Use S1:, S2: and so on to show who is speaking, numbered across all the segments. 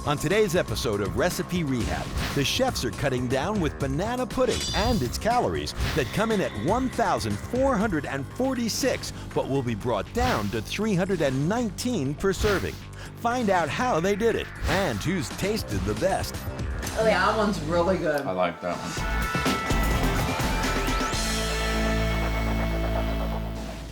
S1: On today's episode of Recipe Rehab, the chefs are cutting down with banana pudding and its calories that come in at 1,446, but will be brought down to 319 per serving. Find out how they did it and who's tasted the best.
S2: Oh yeah, that one's really good.
S3: I like that one.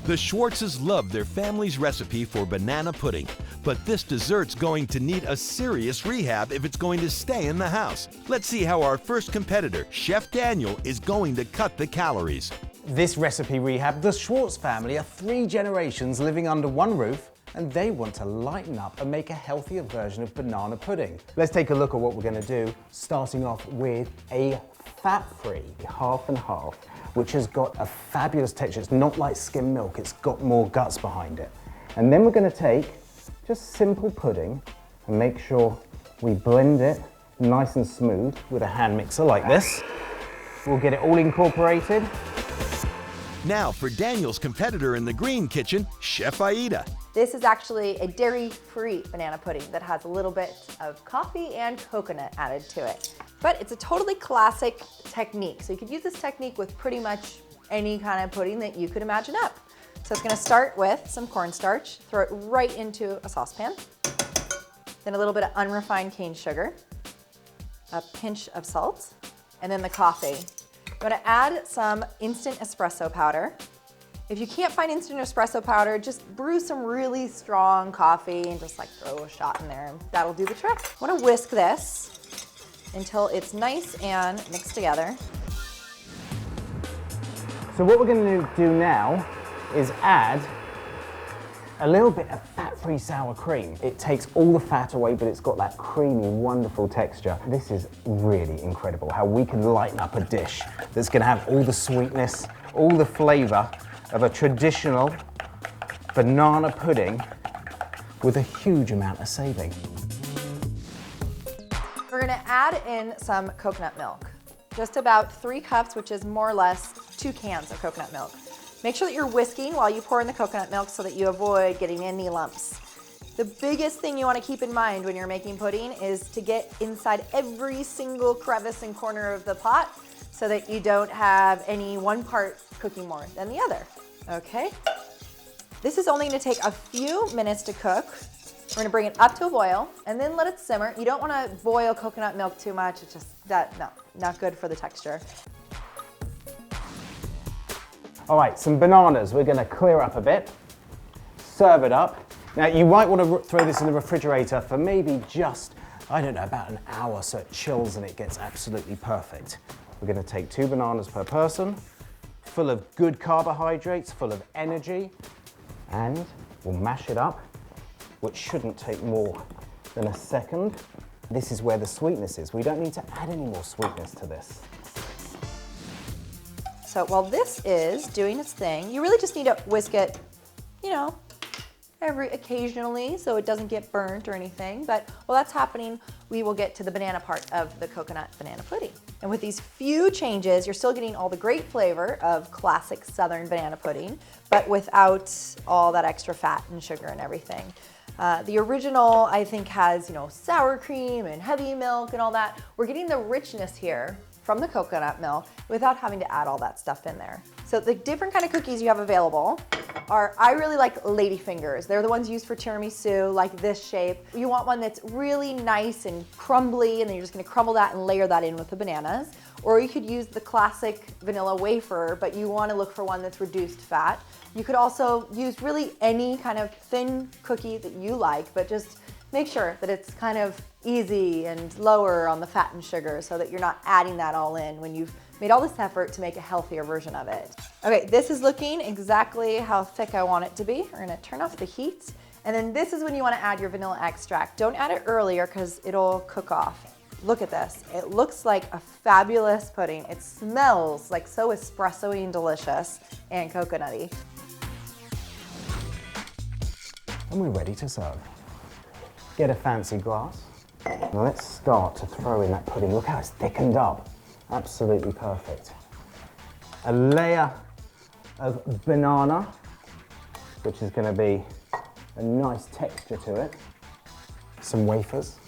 S1: The Schwartzes love their family's recipe for banana pudding, but this dessert's going to need a serious rehab if it's going to stay in the house. Let's see how our first competitor, Chef Daniel, is going to cut the calories.
S4: This recipe rehab, the Schwartz family are 3 generations living under one roof, and they want to lighten up and make a healthier version of banana pudding. Let's take a look at what we're going to do, starting off with a fat-free half and half, which has got a fabulous texture. It's not like skim milk, it's got more guts behind it. And then we're going to take just simple pudding and make sure we blend it nice and smooth with a hand mixer like this. We'll get it all incorporated.
S1: Now for Daniel's competitor in the green kitchen, Chef Aida.
S5: This is actually a dairy-free banana pudding that has a little bit of coffee and coconut added to it. But it's a totally classic technique. So you could use this technique with pretty much any kind of pudding that you could imagine up. So it's gonna start with some cornstarch, throw it right into a saucepan, then a little bit of unrefined cane sugar, a pinch of salt, and then the coffee. I'm gonna add some instant espresso powder. If you can't find instant espresso powder, just brew some really strong coffee and just like throw a shot in there. That'll do the trick. I wanna whisk this until it's nice and mixed together.
S4: So what we're going to do now is add a little bit of fat-free sour cream. It takes all the fat away, but it's got that creamy, wonderful texture. This is really incredible, how we can lighten up a dish that's going to have all the sweetness, all the flavor of a traditional banana pudding with a huge amount of saving.
S5: We're gonna add in some coconut milk. Just about 3 cups, which is more or less 2 cans of coconut milk. Make sure that you're whisking while you pour in the coconut milk so that you avoid getting any lumps. The biggest thing you wanna keep in mind when you're making pudding is to get inside every single crevice and corner of the pot so that you don't have any one part cooking more than the other, okay? This is only gonna take a few minutes to cook. We're gonna bring it up to a boil and then let it simmer. You don't wanna boil coconut milk too much. It's just, no, not good for the texture.
S4: All right, some bananas. We're gonna clear up a bit, serve it up. Now you might wanna throw this in the refrigerator for maybe just, I don't know, about an hour so it chills and it gets absolutely perfect. We're gonna take 2 bananas per person, full of good carbohydrates, full of energy, and we'll mash it up, which shouldn't take more than a second. This is where the sweetness is. We don't need to add any more sweetness to this.
S5: So while this is doing its thing, you really just need to whisk it, you know, occasionally so it doesn't get burnt or anything. But while that's happening, we will get to the banana part of the coconut banana pudding. And with these few changes, you're still getting all the great flavor of classic Southern banana pudding, but without all that extra fat and sugar and everything. The original, I think, has, you know, sour cream and heavy milk and all that. We're getting the richness here from the coconut milk without having to add all that stuff in there. So the different kind of cookies you have available are, I really like lady fingers. They're the ones used for tiramisu, like this shape. You want one that's really nice and crumbly, and then you're just gonna crumble that and layer that in with the bananas. Or you could use the classic vanilla wafer, but you wanna look for one that's reduced fat. You could also use really any kind of thin cookie that you like, but just make sure that it's kind of easy and lower on the fat and sugar so that you're not adding that all in when you've made all this effort to make a healthier version of it. Okay, this is looking exactly how thick I want it to be. We're gonna turn off the heat. And then this is when you wanna add your vanilla extract. Don't add it earlier because it'll cook off. Look at this. It looks like a fabulous pudding. It smells like so espresso-y and delicious and coconutty.
S4: And we're ready to serve. Get a fancy glass. Now let's start to throw in that pudding. Look how it's thickened up. Absolutely perfect. A layer of banana, which is going to be a nice texture to it. Some wafers.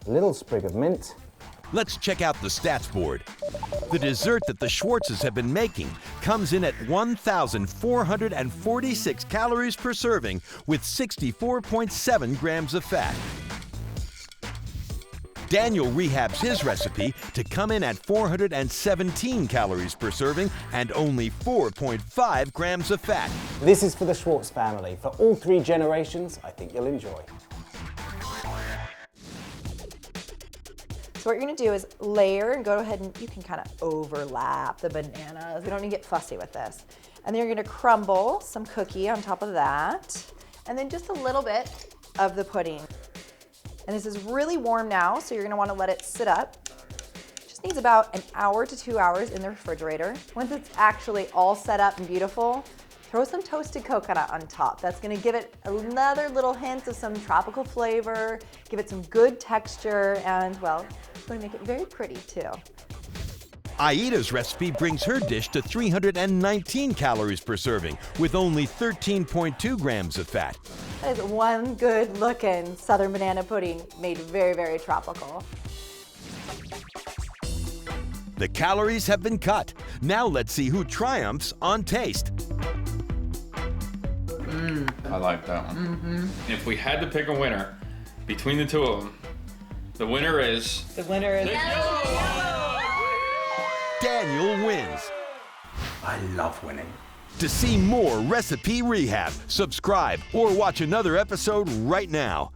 S4: a little sprig of mint.
S1: Let's check out the stats board. The dessert that the Schwartzes have been making comes in at 1,446 calories per serving with 64.7 grams of fat. Daniel rehabs his recipe to come in at 417 calories per serving and only 4.5 grams of fat.
S4: This is for the Schwartz family. For all 3 generations, I think you'll enjoy.
S5: So what you're gonna do is layer and go ahead and you can kind of overlap the bananas. We don't need to get fussy with this. And then you're gonna crumble some cookie on top of that. And then just a little bit of the pudding. And this is really warm now, so you're gonna wanna let it sit up. Just needs about an hour to 2 hours in the refrigerator. Once it's actually all set up and beautiful, throw some toasted coconut on top. That's gonna give it another little hint of some tropical flavor, give it some good texture, and well, it's gonna make it very pretty too.
S1: Aida's recipe brings her dish to 319 calories per serving with only 13.2 grams of fat.
S5: That is one good looking southern banana pudding made very, very tropical.
S1: The calories have been cut. Now let's see who triumphs on taste.
S3: I like that one. If we had to pick a winner between the two of them, the winner is...
S2: The winner is
S1: Daniel wins.
S4: I love winning.
S1: To see more Recipe Rehab, subscribe or watch another episode right now.